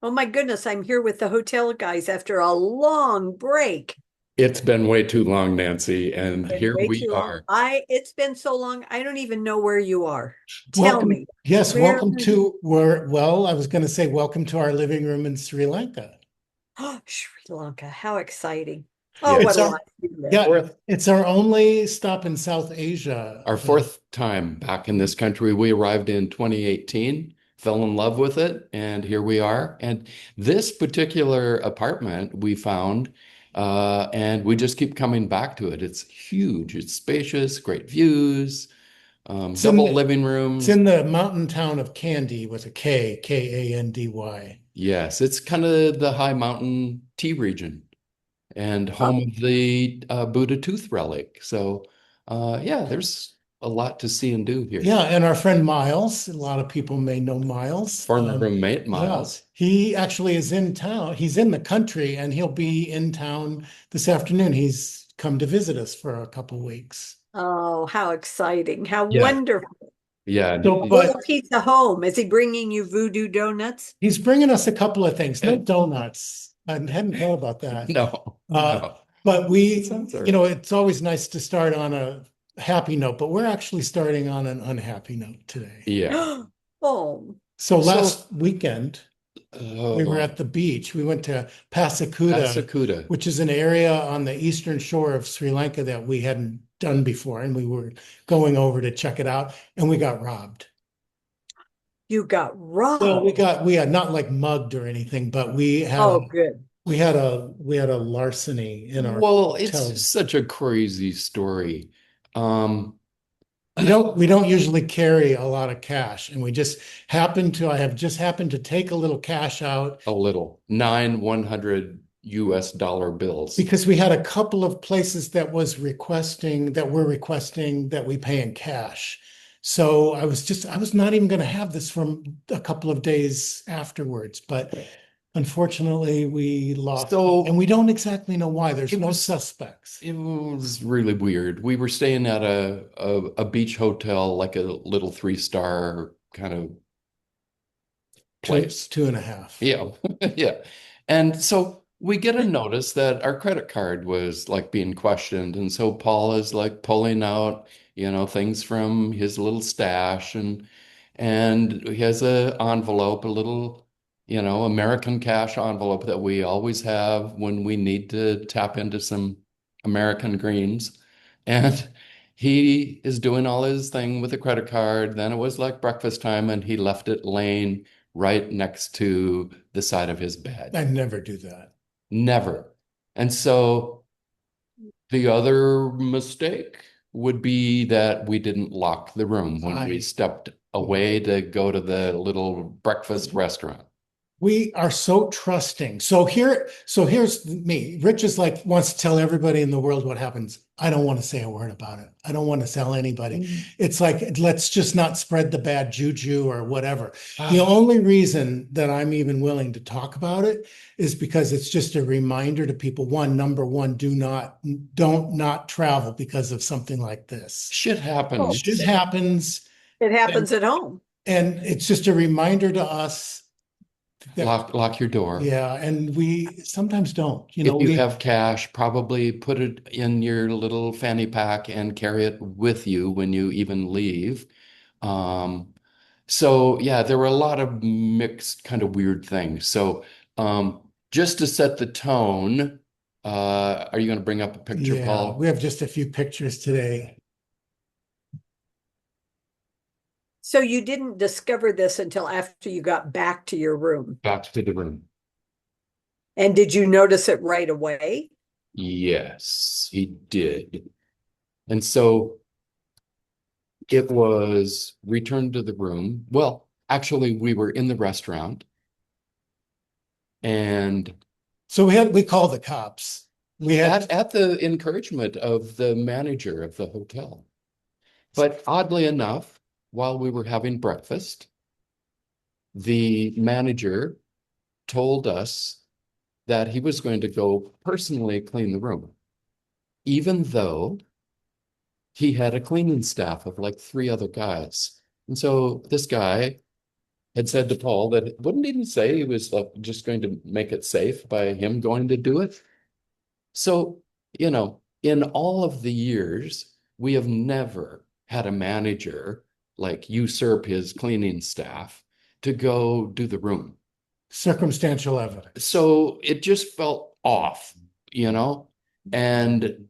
Oh my goodness, I'm here with the hotel guys after a long break. It's been way too long, Nancy, and Been here way we too long. are. It's been so long, I don't even know where you are. Tell Welcome. me, Yes, where welcome are you? to well, I was going to say welcome to our living room in Sri Lanka. Oh, Sri Lanka, how exciting. Oh, what It's a Yes. our life you live. yeah, Fourth, it's our only stop in South Asia. our fourth time back in this country. We arrived in 2018, fell in love with it, and here we are. And this particular apartment we found, and we just keep coming back to it. It's huge, it's spacious, great views, It's in double the living it's rooms. in the mountain town of Kandy with a K, Kandy. Yes, it's kind of the high mountain tea region, and Oh, home of the Buddha tooth relic. So, yeah, there's a lot to see and do here. Yeah, and our friend Miles, a lot of people may know Miles. Former roommate Yeah, Miles. he actually is in town. He's in the country and he'll be in town this afternoon. He's come to visit us for a couple weeks. oh, how exciting. How Yeah, wonderful. yeah. So, Little but piece of home. Is he bringing you voodoo donuts? he's bringing us a couple of things. No donuts. I hadn't thought about that. No, Uh, no. but It sounds all you right. know, it's always nice to start on a happy note, but we're actually starting on an unhappy note today. Yeah. Oh, So So, last weekend, we were oh, at the beach. We went to Pasakuta, Asakuda. which is an area on the eastern shore of Sri Lanka that we hadn't done before, and we were going over to check it out, and we got robbed. you got Well, robbed. we had not like mugged or anything, but Oh, good. we had a larceny in our Well, it's hotel. such a crazy story. Um, We don't usually carry a lot of cash, and we just I have just happened to take a little cash out a little. Nine 100 US dollar bills. because we had a couple of places that were requesting that we pay in cash. So I was not even going to have this from a couple of days afterwards, but unfortunately we lost it. And So we don't exactly know why. There's it no was suspects. it was really weird. We were staying at a beach hotel, like a little three-star kind of place. Two and a half. Yeah. Yeah. And so we get a notice that our credit card was like being questioned. And so Paul is like pulling out, things from his little stash, and he has a envelope, a little, American cash envelope that we always have when we need to tap into some American greens. And he is doing all his thing with the credit card. Then it was like breakfast time, and he left it laying right next to the side of his bed. I never do that. Never. And so the other mistake would be that we didn't lock the room when we I stepped away to go to the little breakfast restaurant. We are so trusting. So here's me. Rich is like wants to tell everybody in the world what happens. I don't want to say a word about it. I don't want to tell anybody. It's like let's just not spread the bad juju or whatever. The Ah, only reason that I'm even willing to talk about it is because it's just a reminder to people. Number one, don't not travel because of something like this. shit Oh, Shit happens. happens, it and happens at home. it's just a reminder to us that Lock your door. yeah, and we sometimes don't. You know, If you have cash, probably put it in your little fanny pack and carry it with you when you even leave. Um, so yeah, there were a lot of mixed kind of weird things. So just to set the tone, are you going to bring up a picture, yeah, we Paul? have just a few pictures today. So you didn't discover this until after you got back to your room. Back to the room. And did you notice it right away? Yes, he did. And so it was returned to the room. Well, actually, we were in the restaurant, and So we called the cops. We had at the encouragement of the manager of the hotel. But oddly enough, while we were having breakfast, the manager told us that he was going to go personally clean the room, even though he had a cleaning staff of like three other guys. And so this guy had said to Paul that wouldn't even say he was like just going to make it safe by him going to do it. So, in all of the years, we have never had a manager like usurp his cleaning staff to go do the room. Circumstantial evidence. So it just felt off, you know? And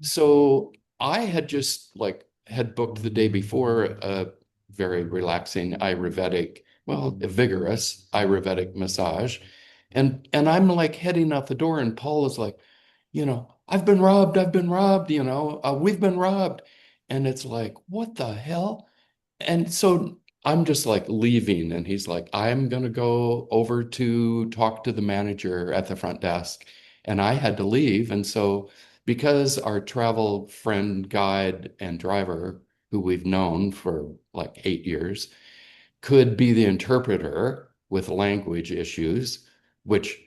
so I had just like had booked the day before a very relaxing Ayurvedic, well, a vigorous Ayurvedic massage. And I'm like heading out the door, and Paul is like, I've been robbed, we've been robbed. And it's like, what the hell? And so I'm just like leaving, and he's like, I'm gonna go over to talk to the manager at the front desk. And I had to leave. And so because our travel friend, guide, and driver, who we've known for like 8 years, could be the interpreter with language issues, which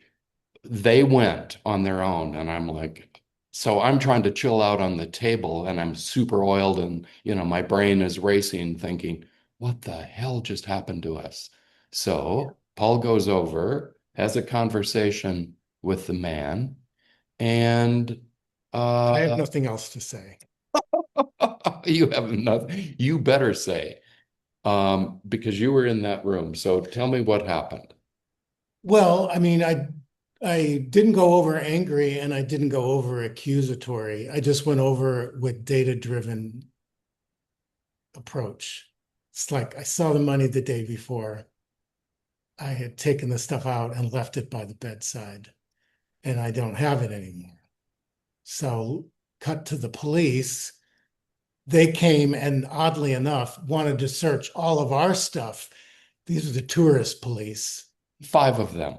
they went on their own. And I'm like, so I'm trying to chill out on the table, and I'm super oiled, and my brain is racing thinking, what the hell just happened to us? So Paul goes over, has a conversation with the man, and I have uh nothing else to say. you have nothing, you better say, because you were in that room. So tell me what happened. Well, I mean, I didn't go over angry and I didn't go over accusatory. I just went over with data-driven approach. It's like I saw the money the day before. I had taken the stuff out and left it by the bedside, and I don't have it anymore. So, cut to the police. They came and oddly enough wanted to search all of our stuff. These are the tourist police. 5 of them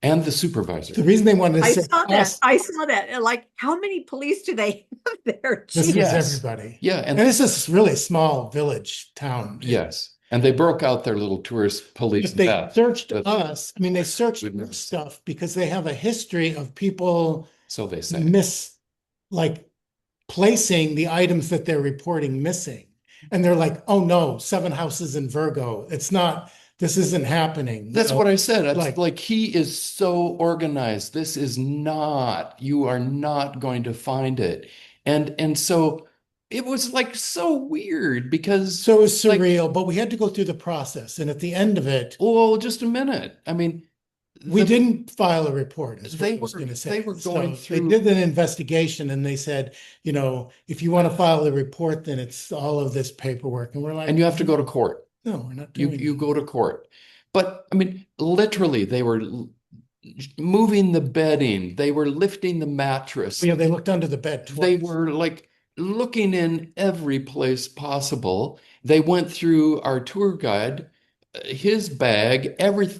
and the supervisor. The reason they wanted to I search saw that. us, I saw that. And like, how many police do they have there? this Gee. was Yes. everybody. Yeah, And this is really small village town. yes. And they broke out their little tourist police But they vest. searched But us. I mean, they searched Goodness. stuff because they have a history of people so they say. like placing the items that they're reporting missing. And they're like, oh no, 7 houses in Virgo. This isn't happening. That's what I said. It's like- like he is so organized. This is not, you are not going to find it. And so it was like so weird because So it was like, surreal, but we had to go through the process. And at the end of it, well, just a minute. I mean, we the- didn't file a report, is what They I was were- going to say. they were going So through- they did an investigation and they said, if you want to file a report, then it's all of this paperwork. And we're like, and you have to go to court. no, we're not You doing you that. go to court. But I mean, literally, they were moving the bedding, they were lifting the mattress, They looked under the bed they twice. were like looking in every place possible. They went through our tour guide, his bag,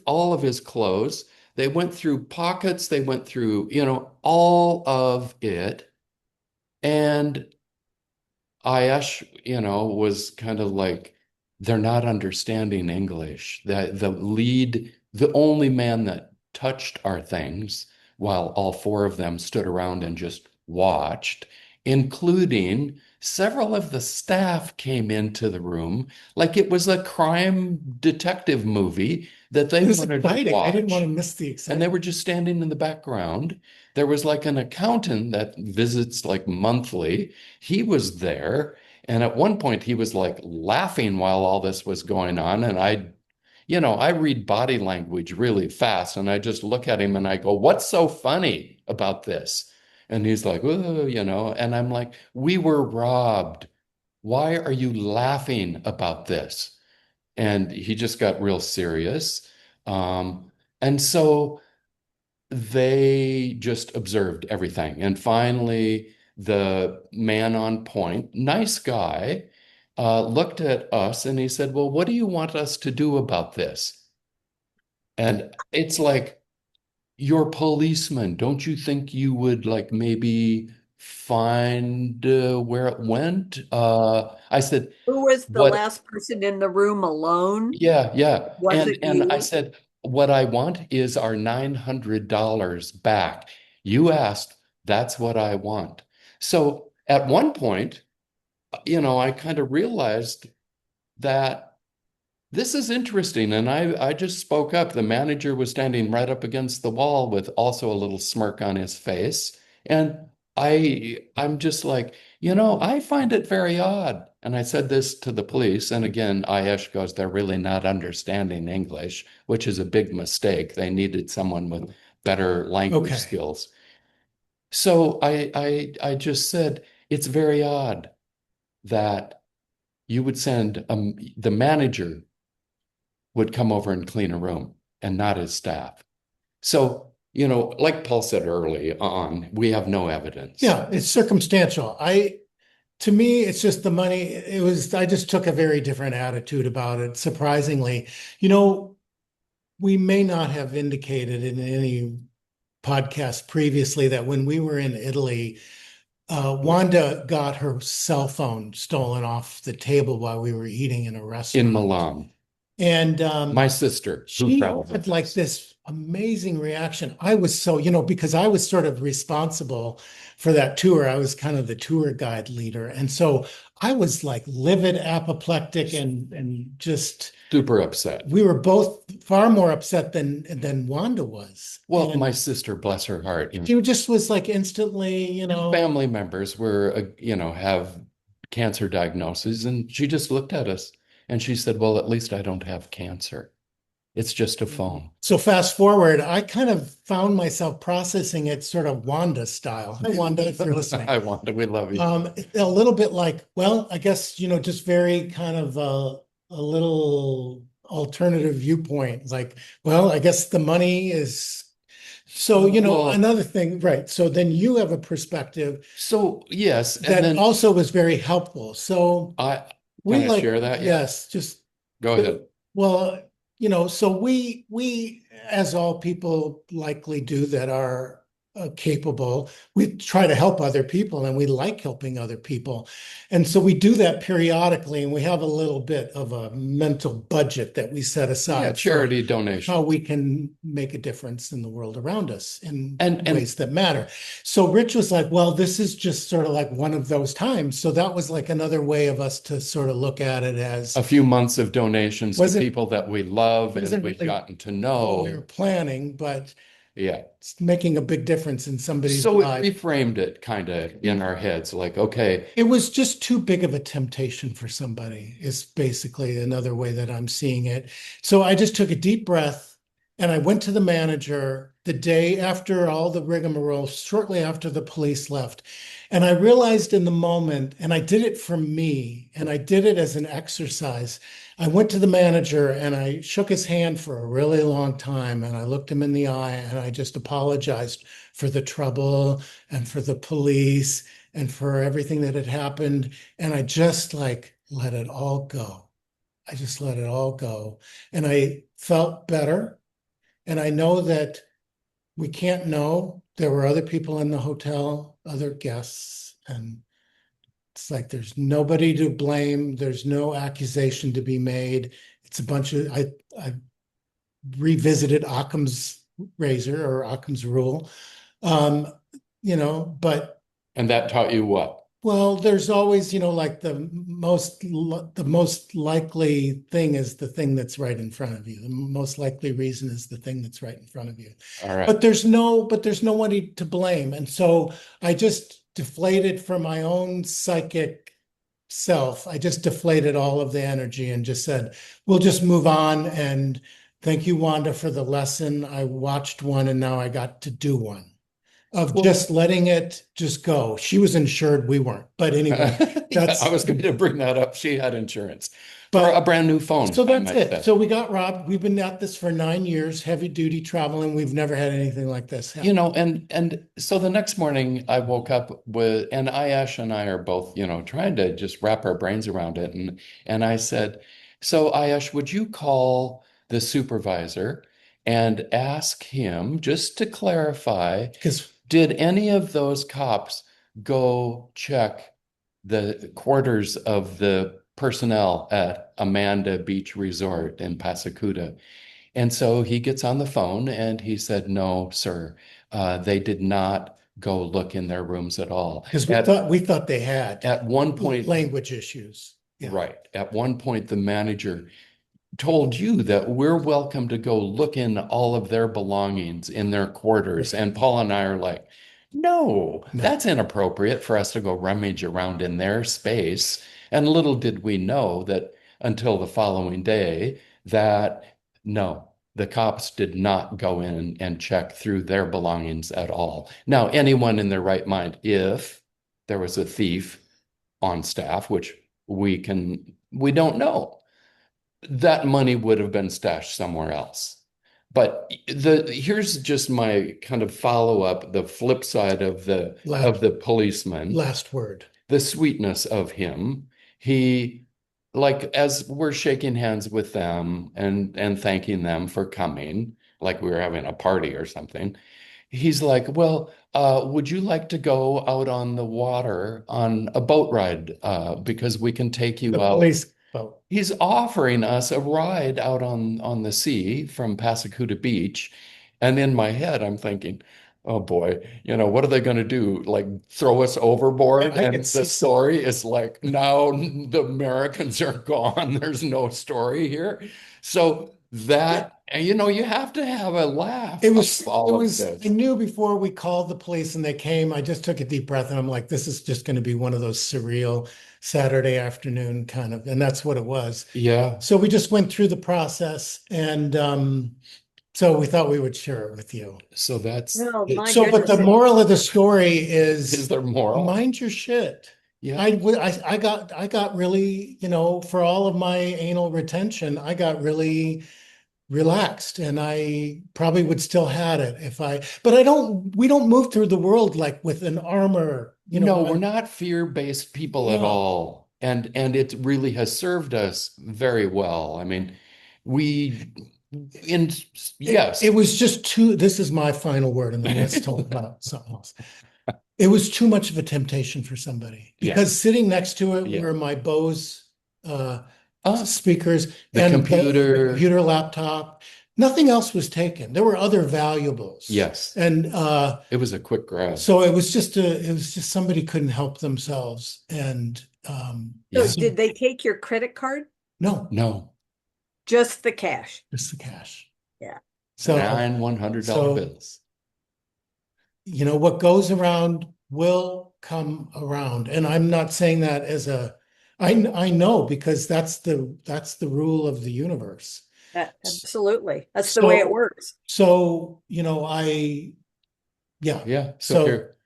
all of his clothes. They went through pockets, they went through, all of it. And Ayash, was kind of like, they're not understanding English. The only man that touched our things while all 4 of them stood around and just watched, including several of the staff came into the room like it was a crime detective movie that they It was wanted to exciting. I didn't want to watch. miss the And they excitement. were just standing in the background. There was like an accountant that visits like monthly. He was there. And at one point he was like laughing while all this was going on. And I read body language really fast. And I just look at him and I go, what's so funny about this? And he's like, oh, and I'm like, we were robbed. Why are you laughing about this? And he just got real serious. And so they just observed everything. And finally, the man on point, nice guy, looked at us and he said, well, what do you want us to do about this? And it's like, you're policeman. Don't you think you would like maybe find where it went? I said, Who was the what? last person in the room alone? Yeah, yeah. Was it And I you? said, what I want is our $900 back. You asked, that's what I want. So at one point, I kind of realized that this is interesting. And I just spoke up. The manager was standing right up against the wall with also a little smirk on his face. And I'm just like, I find it very odd. And I said this to the police. And again, Ayesh goes, they're really not understanding English, which is a big mistake. They needed someone with better language Okay. skills. So I just said, it's very odd that you would send the manager would come over and clean a room and not his staff. So, like Paul said early on, we have no evidence. Yeah, it's circumstantial. To me, it's just the money. I just took a very different attitude about it, surprisingly. You know, we may not have indicated in any podcast previously that when we were in Italy, Wanda got her cell phone stolen off the table while we were eating in a In restaurant. Milan, And my sister, who she traveled had with like us. this amazing reaction. I was so, because I was sort of responsible for that tour. I was kind of the tour guide leader. And so I was like livid, apoplectic, and just Super upset. we were both far more upset than Wanda was. Well, And my sister, bless her heart, she just was like instantly, family members have cancer diagnoses, and she just looked at us and she said, "Well, at least I don't have cancer. It's just a phone." So fast forward, I kind of found myself processing it sort of Wanda style. Hi, Wanda, if you're listening. I want to. We love you. A little bit like, well, I guess, just very kind of a little alternative viewpoint. Like, well, I guess the money is so, Well, another thing, right? So then you have a perspective so yes, and that then also was very helpful. So I we can I share that? Yeah, yes, just go ahead. well, so we, as all people likely do that are capable, we try to help other people and we like helping other people. And so we do that periodically, and we have a little bit of a mental budget that we set Yeah, aside for charity donation. how we can make a difference in the world around us in And ways that matter. So Rich was like, well, this is just sort of like one of those times. So that was like another way of us to sort of look at it as a few months of donations to wasn't people that we love and wasn't we've really gotten to what we were know. planning, but Yeah. it's making a big difference in somebody's So it life. reframed it kind of in our heads, like, okay, It was just too big of a temptation for somebody, is basically another way that I'm seeing it. So I just took a deep breath and I went to the manager the day after all the rigmarole, shortly after the police left. And I realized in the moment, and I did it for me, and I did it as an exercise. I went to the manager and I shook his hand for a really long time. And I looked him in the eye and I just apologized for the trouble and for the police and for everything that had happened. And I just like let it all go. I just let it all go. And I felt better. And I know that we can't know. There were other people in the hotel, other guests, and it's like there's nobody to blame. There's no accusation to be made. It's a bunch of I revisited Occam's razor or Occam's rule. Um, but and that taught you what? well, there's always, like the most likely thing is the thing that's right in front of you. The most likely reason is the thing that's right in front of you. All right. But there's nobody to blame. And so I just deflated from my own psychic self. I just deflated all of the energy and just said, we'll just move on. And thank you, Wanda, for the lesson. I watched one and now I got to do one of Well, just letting it just go. She was insured, we weren't. But anyway, yeah, I was going to bring that up. She had insurance for but a brand new phone. so I that's might it. say. So we got robbed. We've been at this for 9 years, heavy duty traveling. We've never had anything like this happen. And so the next morning I woke up with, and Ayash and I are both, trying to just wrap our brains around it. And I said, so Ayash, would you call the supervisor and ask him just to clarify, Because did any of those cops go check the quarters of the personnel at Amanda Beach Resort in Pasacuda? And so he gets on the phone and he said, no, sir, they did not go look in their rooms at all. because we thought they had At one point, language issues. Yeah. right. At one point, the manager told you that we're welcome to go look in all of their belongings in their quarters. Right. And Paul and I are like, no, No. that's inappropriate for us to go rummage around in their space. And little did we know that until the following day that no, the cops did not go in and check through their belongings at all. Now, anyone in their right mind, if there was a thief on staff, which we don't know, that money would have been stashed somewhere else. But here's just my kind of follow-up, the flip side of Last the policeman, last word. the sweetness of him. He, like, as we're shaking hands with them and thanking them for coming, like we were having a party or something, he's like, well, would you like to go out on the water on a boat ride? Because we can take The you out. police boat. He's offering us a ride out on the sea from Passacuda Beach. And in my head, I'm thinking, oh boy, what are they going to do? Like throw us overboard? I could And the see some. story is like, now the Americans are gone. There's no story here. So Yeah. that, you have to have a laugh It of was, it all of was, I this. knew before we called the police and they came, I just took a deep breath and I'm like, this is just going to be one of those surreal Saturday afternoon kind of, and that's what it was. Yeah. So we just went through the process and so we thought we would share it with you. So that's Oh, it. my So, but the goodness. moral of the story Is is there moral? mind your shit. Yeah. I got really, for all of my anal retention, I got really relaxed and I probably would still had it but we don't move through the world like with an armor, No, we're not fear-based people at no. all. And it really has served us very well. I mean, we in It yes. was just too, this is my final word, and then let's talk about something else. It was too much of a temptation for somebody Yeah. because sitting next to it Yeah. were my Bose uh, Uh, speakers the and the computer. computer laptop. Nothing else was taken. There were other valuables, Yes. and It was a quick grab. so it was just somebody couldn't help themselves, and So Yeah. so did they take your credit card? no, No. Just the cash? just the cash. Yeah. So Nine $100 so bills. what goes around will come around, and I'm not saying that as I know because that's the rule of the universe. Absolutely. That's the way it So works. so I yeah. Yeah. So So here.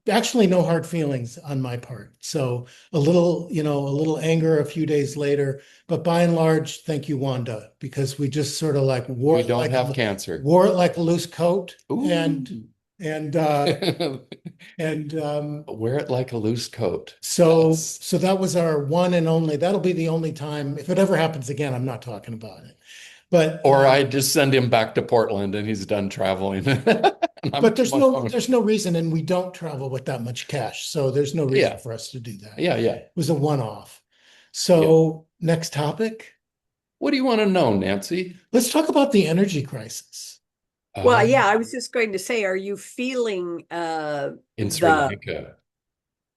actually no hard feelings on my part. So a little anger a few days later, but by and large, thank you, Wanda, because we just sort of like We don't have cancer. wore it like a loose coat Ooh. and and Wear it like a loose coat. so That's so that was our one and only. That'll be the only time. If it ever happens again, I'm not talking about it. But Or I just send him back to Portland and he's done traveling. And I'm but on my phone. there's no reason, and we don't travel with that much cash, so there's no reason Yeah. for us to do that. Yeah. Yeah. It was a one-off. Yeah. So next topic, What do you want to know, Nancy? let's talk about the energy crisis. Well, Um, yeah, I was just going to say, are you feeling in Sri the Lanka.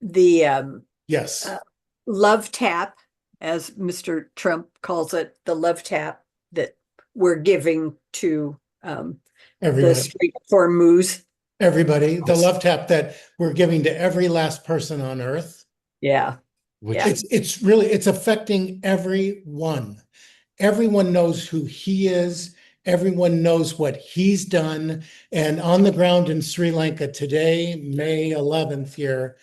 the Yes, uh, love tap, as Mr. Trump calls it, the love tap that we're giving to the everybody, street for moose? the love tap that we're giving to every last person on earth. Yeah. Which Yeah. It's affecting everyone. Everyone knows who he is. Everyone knows what he's done. And on the ground in Sri Lanka today, May 11th here,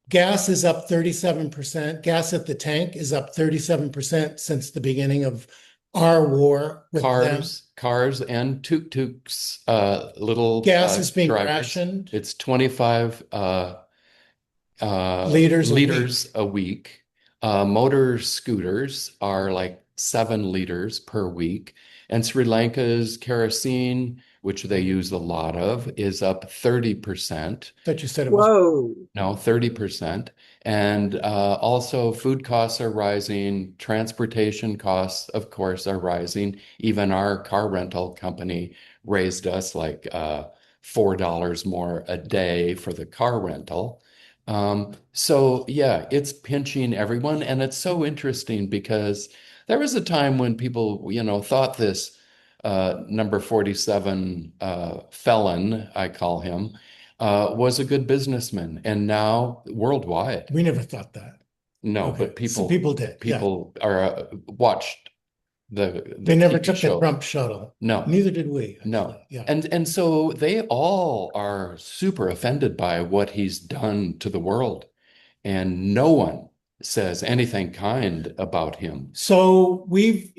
gas is up 37%. Gas at the tank is up 37% since the beginning of our war with them. cars and tuk-tuks, little Gas is being drivers. rationed. It's 25 Liters a week. liters a week. Motor scooters are like 7 liters per week. And Sri Lanka's kerosene, which they use a lot of, is up 30%. That you said it was. Whoa. No, 30%. And also food costs are rising, transportation costs, of course, are rising. Even our car rental company raised us like $4 more a day for the car rental. So yeah, it's pinching everyone. And it's so interesting because there was a time when people, thought this number 47 felon, I call him, was a good businessman. And now worldwide, We never thought that. no, Okay. but So people people did. Yeah. people are watched They the never TV took the show. Trump shuttle. No, Neither did we, no. actually. Yeah. And so they all are super offended by what he's done to the world. And no one says anything kind about him. So we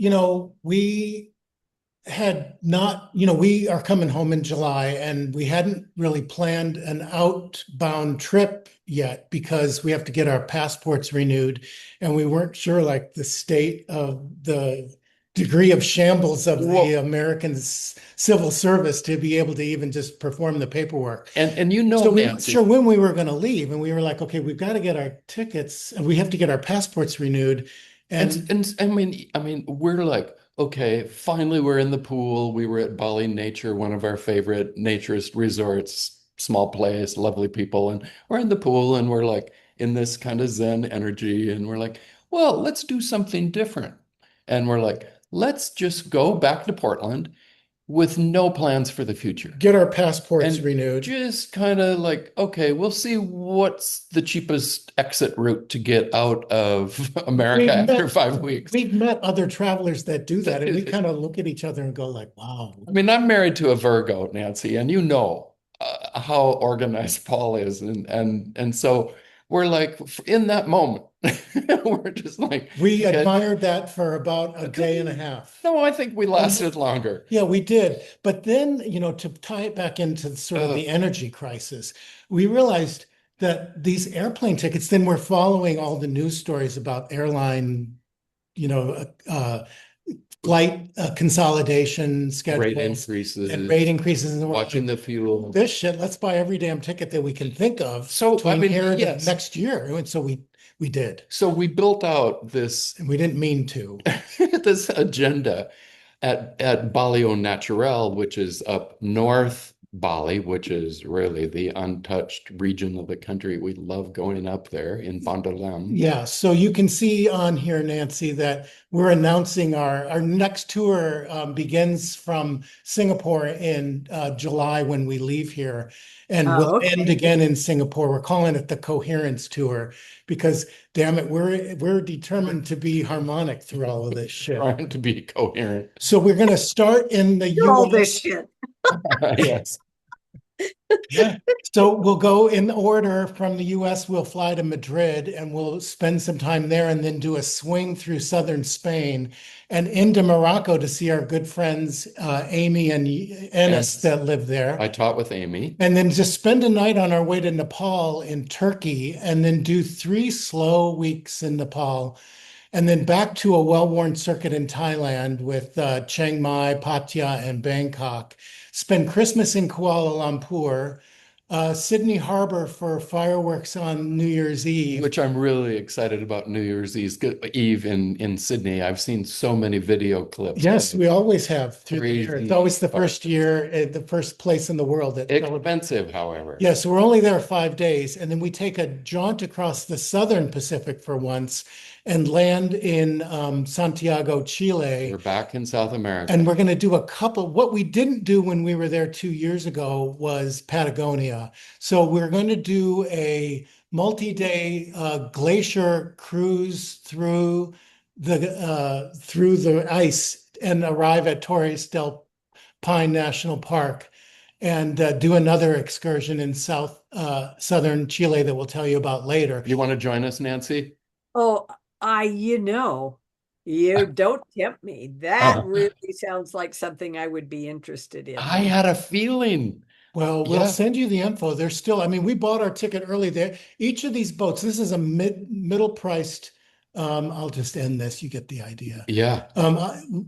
had not, we are coming home in July and we hadn't really planned an outbound trip yet because we have to get our passports renewed. And we weren't sure like the state of the degree of shambles of the Well, American civil service to be able to even just perform the paperwork. and So we weren't Nancy, sure when we were going to leave. And we were like, okay, we've got to get our tickets and we have to get our passports renewed. and I mean, we're like, okay, finally we're in the pool. We were at Bali Nature, one of our favorite naturist resorts, small place, lovely people, and we're in the pool and we're like in this kind of Zen energy, and we're like, well, let's do something different. And we're like, let's just go back to Portland with no plans for the future. get our passports And renewed. just kind of like, okay, we'll see what's the cheapest exit route to get out of America after 5 weeks. We've met other travelers that do that, and we kind of look at each other and go like, wow. I mean, I'm married to a Virgo, Nancy, and how organized Paul is, and so we're like in that moment, we're just like We okay. admired that for about a day and a half. No, I think we lasted longer. Yeah, we did. But then, to tie it back into sort of the energy crisis, we realized that these airplane tickets, then we're following all the news stories about airline, you know, flight consolidation Rate schedules increases, and rate increases. And we're watching like, the fuel. this shit, let's buy every damn ticket that we can think of So, between I mean, here and yes. next year. And so we did. So we built out this And we didn't mean to. this agenda at Bali au Naturel, which is up north Bali, which is really the untouched region of the country. We love going up there in Bondolam. Yeah, so you can see on here, Nancy, that we're announcing our next tour begins from Singapore in July when we leave here, and Oh, we'll okay. end again in Singapore. We're calling it the Coherence Tour because, damn it, we're determined to be harmonic through all of this shit. Trying to be coherent. So we're going to start in the All this U.S. shit. Yes. Yeah. So we'll go in order from the US. We'll fly to Madrid and we'll spend some time there and then do a swing through southern Spain and into Morocco to see our good friends Amy and Enes that live there. I taught with Amy. And then just spend a night on our way to Nepal in Turkey and then do 3 slow weeks in Nepal. And then back to a well-worn circuit in Thailand with Chiang Mai, Pattaya, and Bangkok. Spend Christmas in Kuala Lumpur, Sydney Harbor for fireworks on New Year's Eve. Which I'm really excited about New Year's Eve in Sydney. I've seen so many video clips. Yes, we always have through the year. Crazy It's always the first year, the first place in the world that expensive, however. Yeah, so we're only there 5 days, and then we take a jaunt across the southern Pacific for once and land in Santiago, Chile. We're back in South America. And we're going to do a couple. What we didn't do when we were there 2 years ago was Patagonia. So we're going to do a multi-day glacier cruise through the ice and arrive at Torres del Paine National Park and do another excursion in southern Chile that we'll tell you about later. You want to join us, Nancy? Oh, you don't tempt me. That really sounds like something I would be interested in. I had a feeling. Well, we'll send you the info. There's still, I mean, we bought our ticket early there. Each of these boats, this is a middle priced, I'll just end this. You get the idea. Yeah.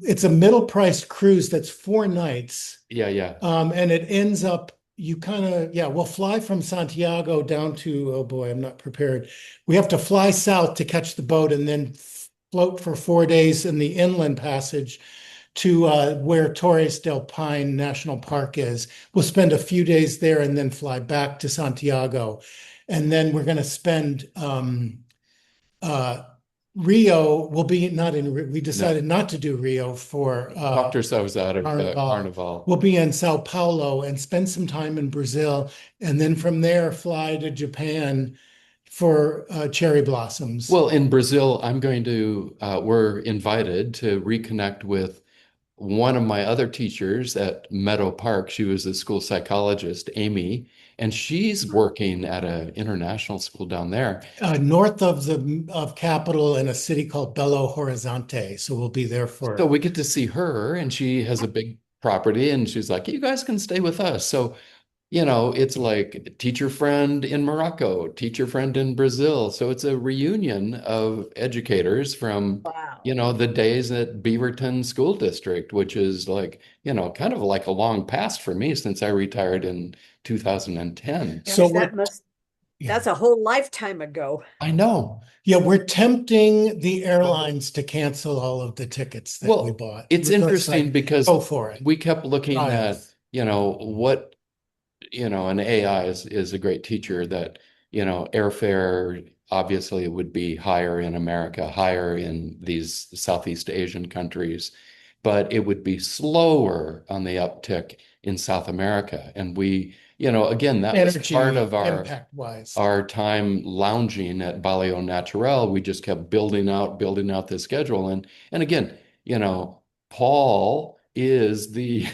It's a middle priced cruise that's 4 nights. Yeah. And it ends up, we'll fly from Santiago down to, oh boy, I'm not prepared. We have to fly south to catch the boat and then float for 4 days in the inland passage to where Torres del Paine National Park is. We'll spend a few days there and then fly back to Santiago. And then we're going to spend Rio will be not in, we decided not to do Rio for Talked ourselves out of Carnival. Carnival. We'll be in Sao Paulo and spend some time in Brazil, and then from there fly to Japan for cherry blossoms. Well, in Brazil, we're invited to reconnect with one of my other teachers at Meadow Park. She was a school psychologist, Amy, and she's working at an international school down there. North of Capital in a city called Belo Horizonte. So we'll be there for. So we get to see her, and she has a big property, and she's like, you guys can stay with us. So it's like teacher friend in Morocco, teacher friend in Brazil. So it's a reunion of educators from, Wow. the days at Beaverton School District, which is like, kind of like a long past for me since I retired in 2010. So Gosh, that's a whole lifetime ago. I know. Yeah, we're tempting the airlines to cancel all of the tickets that we bought. It's interesting because go for it. we kept looking Try at, us. what and AI is a great teacher that, airfare obviously would be higher in America, higher in these Southeast Asian countries, but it would be slower on the uptick in South America. And we, again, that was Energy part of impact-wise. our time lounging at Baleo Natural. We just kept building out the schedule. And again, Paul is the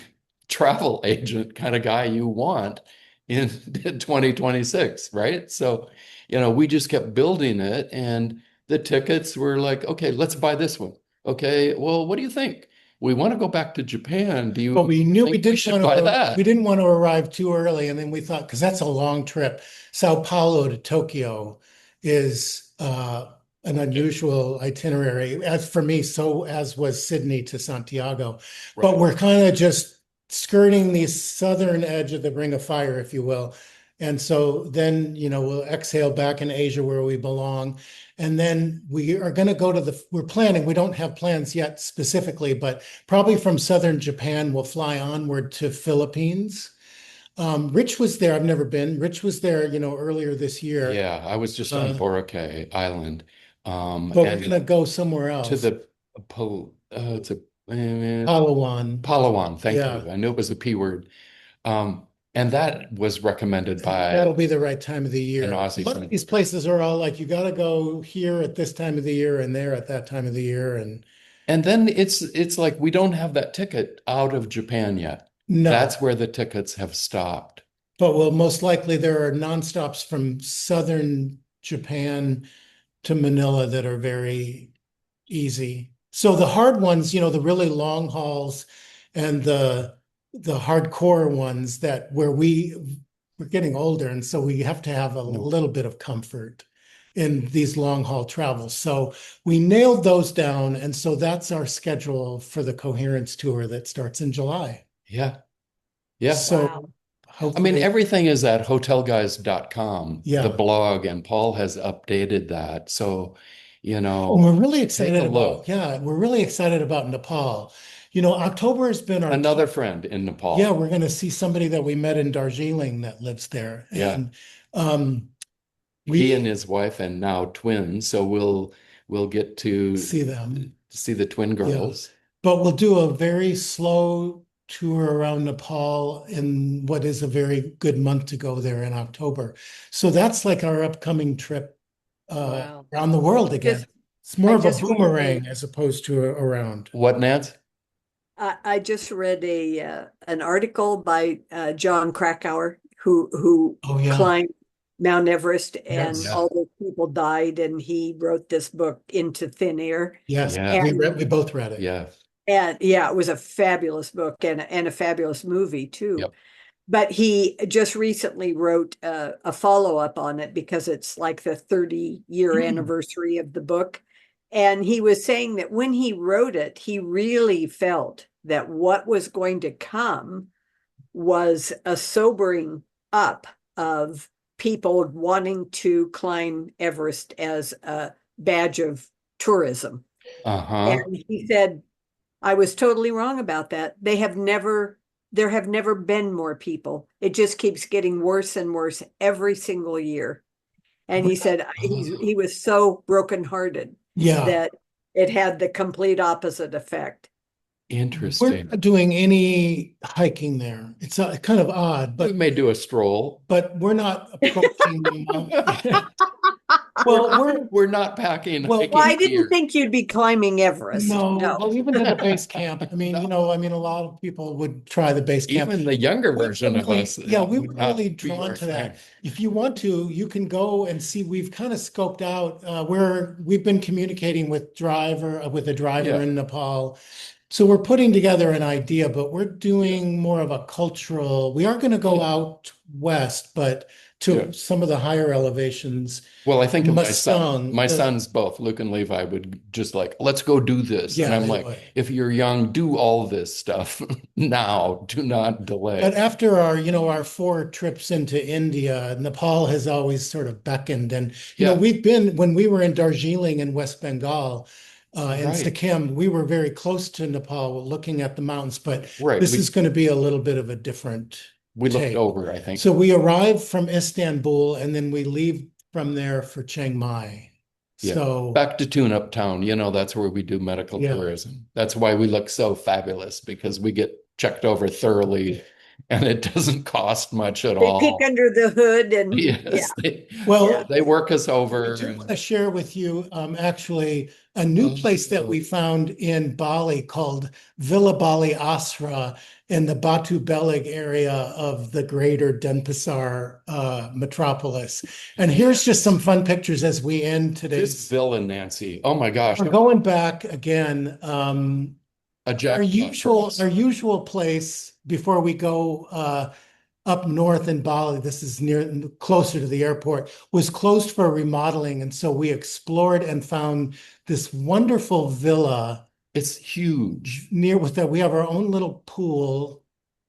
travel agent kind of guy you want in 2026, right? So, we just kept building it, and the tickets were like, okay, let's buy this one. Okay, well, what do you think? We want to go back to Japan. Do you But we knew we think we did should buy that? we didn't want to arrive too early, and then we thought, because that's a long trip. Sao Paulo to Tokyo is an unusual itinerary, as for me, so as was Sydney to Santiago. But Right. we're kind of just skirting the southern edge of the Ring of Fire, if you will. And so then, we'll exhale back in Asia where we belong. And then we are going to go to we're planning, we don't have plans yet specifically, but probably from southern Japan, we'll fly onward to Philippines. Rich was there. I've never been. Rich was there, earlier this year. Yeah, I was just on Boracay Island. But we're going to go somewhere else. To the Palawan. Palawan, thank Yeah. you. I knew it was a P word. And that was recommended by That'll be the right time of the year. an Aussie But friend. these places are all like, you got to go here at this time of the year and there at that time of the year. And then it's like we don't have that ticket out of Japan yet. no, That's where the tickets have stopped. but well, most likely there are nonstops from southern Japan to Manila that are very easy. So the hard ones, the really long hauls and the hardcore ones that where we're getting older, and so we have to have a little bit of comfort in these long haul travels. So we nailed those down, and so that's our schedule for the Coherence tour that starts in July. Yeah. Yeah. So Wow. I mean, hopefully, everything is at hotelguys.com, Yeah. the blog, and Paul has updated that. So, we're really excited a look. we're really excited about Nepal. October has been our another friend in Nepal. Yeah, we're going to see somebody that we met in Darjeeling that lives there. Yeah. And He and his wife and now twins. So we'll get to see them. see the twin girls. But we'll do a very slow tour around Nepal in what is a very good month to go there in October. So that's like our upcoming trip Wow. around the world again. Just- It's more I of a just boomerang as opposed to around. What, Nance? I just read an article by John Krakauer who Oh, yeah. climbed Mount Everest, and Yes. all those people died, and he wrote this book, Into Thin Air. Yes, Yeah. we both read it. Yeah. And yeah, it was a fabulous book and a fabulous movie too. Yep. But he just recently wrote a follow-up on it because it's like the 30-year anniversary of the book. And he was saying that when he wrote it, he really felt that what was going to come was a sobering up of people wanting to climb Everest as a badge of tourism. Uh-huh. And he said, I was totally wrong about that. There have never been more people. It just keeps getting worse and worse every single year. And he said he was so brokenhearted. Yeah. that it had the complete opposite effect. We're Interesting. not doing any hiking there. It's kind of odd, We may do a stroll. but we're not approaching the mountain. Well, We're not packing well, Well, I hiking didn't gear. think you'd be climbing Everest. no, No. well, even to the base camp. I mean, No. I mean, a lot of people would try the base camp. Even the younger We version of really, us, yeah, that we would were really not be drawn our to thing. that. If you want to, you can go and see. We've kind of scoped out we've been communicating with a driver Yeah, in Nepal. So we're putting together an idea, but we're yeah, doing more of a cultural. We are going to go out west, but yeah. to some of the higher elevations. Well, I think of my son. Mustang, My sons both, Luke and Levi, would just like, let's go do this. And yeah, I'm they like, would. if you're young, do all this stuff now. Do not But delay. after our 4 trips into India, Nepal has always sort of beckoned. And, Yeah, we've been, when we were in Darjeeling in West Bengal, in right, Sikkim, we were very close to Nepal looking at the mountains, but right. this is going to be a little bit of a different We looked take. over, I think. So we arrive from Istanbul and then we leave from there for Chiang Mai. Yeah. So, Back to Tune-Up Town, that's where we do medical yeah. tourism. That's why we look so fabulous because we get checked over thoroughly and it doesn't cost much at They peek all. under the hood and yeah, Yes, they Well, yeah. they work us we over do want and to share with you actually a new place that we found in Bali called Villa Bali Asra in the Batu Belig area of the greater Denpasar metropolis. And here's just some fun pictures as we end this today's. villain, Nancy. Oh my gosh, We're going back again. a Our jackpot for usual us. our usual place before we go up north in Bali, this is closer to the airport, was closed for remodeling. And so we explored and found this wonderful villa It's huge. near with that. We have our own little pool.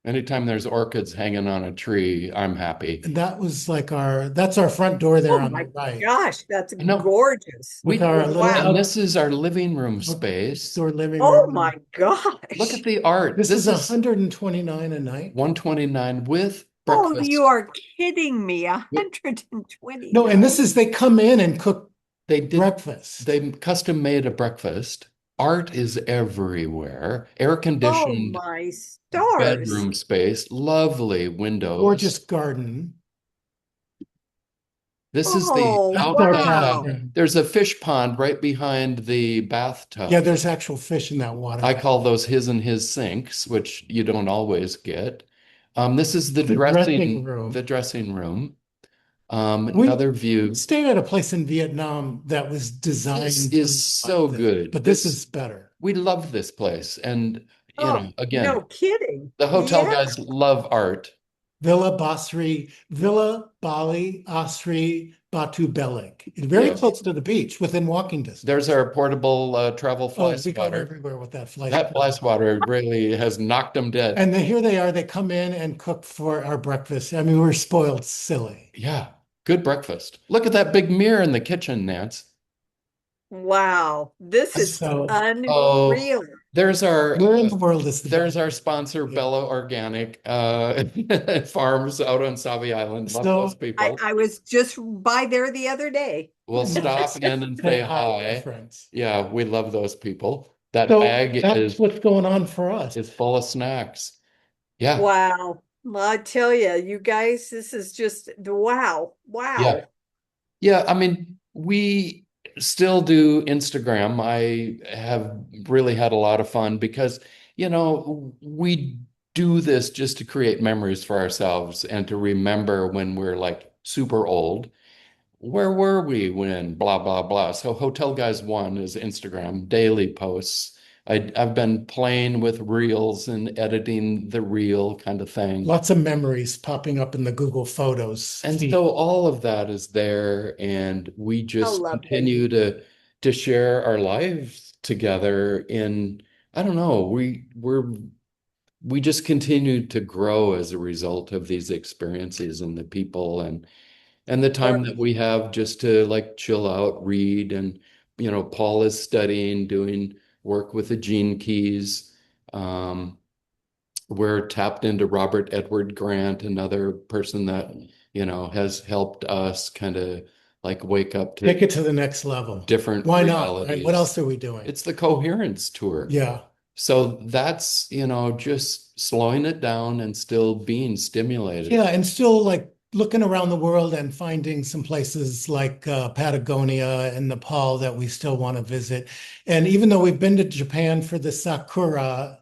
Anytime there's orchids hanging on a tree, I'm happy. And that's our front door there Oh on my the right gosh, that's I know gorgeous. with we, our little and Wow. this is our living room space. outdoor living Oh room. my Look at gosh. the art. This is This is 129 a night. 129 with Oh, you breakfast. are kidding me. No, and this 129. is they come in and cook They did, breakfast. they custom made a breakfast. Art is everywhere. Air Oh conditioned my stars. bedroom space, lovely Gorgeous windows. garden. This is the Oh, That's our wow. bathroom. there's a fish pond right behind the Yeah, bathtub. there's actual fish in that water. I call those his and his sinks, which you don't always get. This is The dressing the room. dressing room. We Another view. stayed at a place in Vietnam that was This designed to is look so like this, good. but this is better. We love this place. And, Oh, no again, kidding. the hotel Yeah. guys love art. Villa Bali Asri Batu Belik. Very Yes. close to the beach, within walking distance. There's our portable travel fly Oh, we go swatter. everywhere with that fly. That fly swatter really has knocked them dead. And then here they are. They come in and cook for our breakfast. I mean, we're spoiled silly. Yeah, good breakfast. Look at that big mirror in the kitchen, Nance. Wow. This is So Oh, unreal. there's our where in the world is the there's our sponsor, Yeah. Bella Organic Farms out on Savi Island. Love So those people. I was just by there the other day. We'll stop in and say hi. friends. Yeah, we love those people. That So bag that's what's going on for us. is full of snacks. Yeah, Wow. Well, I tell you, you guys, this is just wow. yeah, Wow. yeah. I mean, we still do Instagram. I have really had a lot of fun because, we do this just to create memories for ourselves and to remember when we're like super old. Where were we when blah blah blah? So Hotel Guys One is Instagram daily posts. I've been playing with reels and editing the reel kind of thing. Lots of memories popping up in the Google Photos And feed. so all of that is there, and we How just lovely. continue to share our lives together in, I don't know, we just continue to grow as a result of these experiences and the people and the time that we have just to like chill out, read, and Paul is studying, doing work with the gene keys. We're tapped into Robert Edward Grant, another person that has helped us kind of like wake up Take to it to the next level. different Why not? Right? realities. What else are we doing? It's the coherence tour. Yeah. So that's, just slowing it down and still being stimulated. Yeah, and still like looking around the world and finding some places like Patagonia and Nepal that we still want to visit. And even though we've been to Japan for the sakura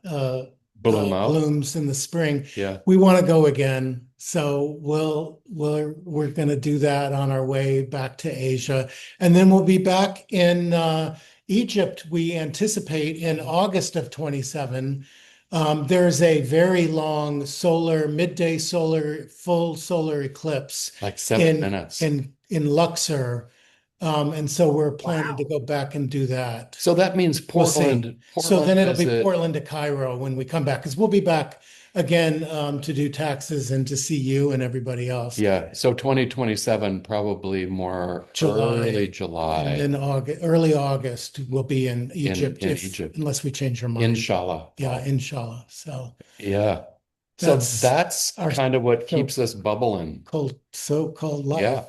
Bloom out. blooms in the spring, Yeah. we want to go again. So we're going to do that on our way back to Asia, and then we'll be back in Egypt. We anticipate in August of 27. There's a very long midday full solar eclipse Like 7 minutes. in Luxor. And so we're planning to Wow. go back and do that. So that means We'll see. Portland. So then it'll be visit. Portland to Cairo when we come back, because we'll be back again to do taxes and to see you and everybody else. Yeah. So 2027, probably more early July. And then early August, we'll be in Egypt, in Egypt. unless we change our mind. Inshallah. Yeah, inshallah. So yeah. So that's our- kind of what keeps us bubbling. So-called life. Yeah.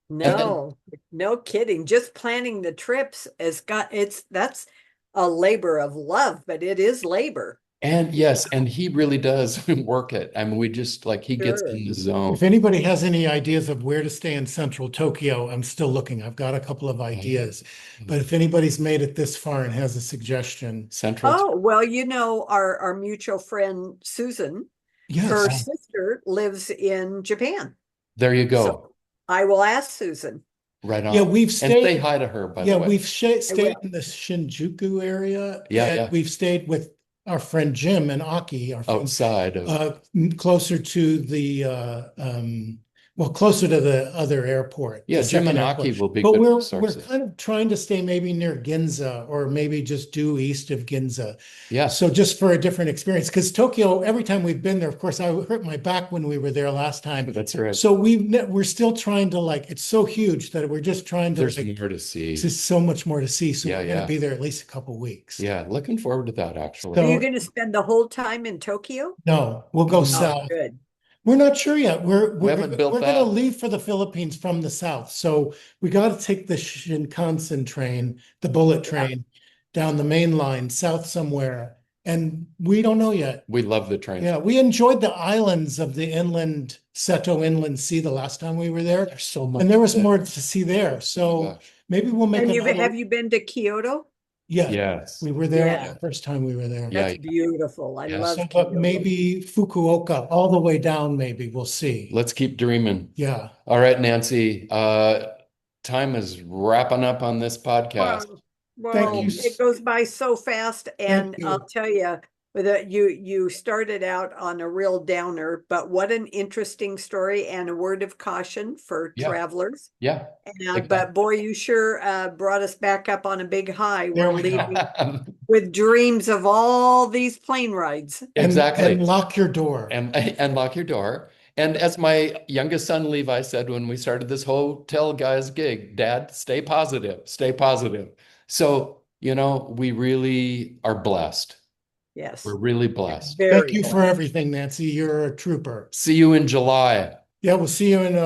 No, no kidding. Just planning the trips that's a labor of love, but it is labor. And yes, and he really does work it. I mean, we just he gets Sure. in the zone. If anybody has any ideas of where to stay in central Tokyo, I'm still looking. I've got a couple of ideas. But if anybody's made it this far and has a suggestion. Central. Oh, well, our mutual friend Susan, her Yes. sister lives in Japan. There you go. So I will ask Susan. Right on. Yeah, we've And say stayed. hi to her, by the Yeah, way. we've stayed will. in the Shinjuku area. Yeah, and yeah. we've stayed with our friend Jim and Aki, our friend, Outside of closer to closer to the other airport. yeah, the Jim and second Aki airport. will be But good we're resources. kind of trying to stay maybe near Ginza, or maybe just due east of Ginza. Yeah. So just for a different experience, because Tokyo, every time we've been there, of course, I hurt my back when we were there last time. That's right. So we're still trying to it's so huge that we're just trying to There's more to see. there's so much more to see. So Yeah, we're going yeah. to be there at least a couple weeks. Yeah, looking forward to that actually. So- Are you going to spend the whole time in Tokyo? No, we'll go Oh, south. good. We're not sure yet. We're haven't built going to that. leave for the Philippines from the south. So we got to take the Shinkansen train, the bullet train, down the main line south somewhere. And we don't know yet. We love the train. Yeah, we enjoyed the islands of the Seto Inland Sea the last time we were there. There's so much. And there was there. more to see there. So Gosh. maybe we'll make And another. have you been to Kyoto? Yeah, Yes. we were there Yeah. the first time we were there. Yeah. That's beautiful. I Yeah. love So, Kyoto. but maybe Fukuoka, all the way down, maybe we'll see. Let's keep dreaming. Yeah. All right, Nancy. Time is wrapping up on this podcast. Well, you. it goes by so fast, and you. I'll tell you that you started out on a real downer, but what an interesting story and a word of caution for Yeah. travelers. Yeah. But boy, you sure brought us back up on a big high. There We're we go. leaving with dreams of all these plane rides. Exactly. And lock your door. And lock your door. And as my youngest son Levi said when we started this hotel guys gig, Dad, stay positive, stay positive. So, we really are blessed. Yes. We're really blessed. Very Thank you blessed. for everything, Nancy. You're a trooper. See you in July. Yeah, we'll see you in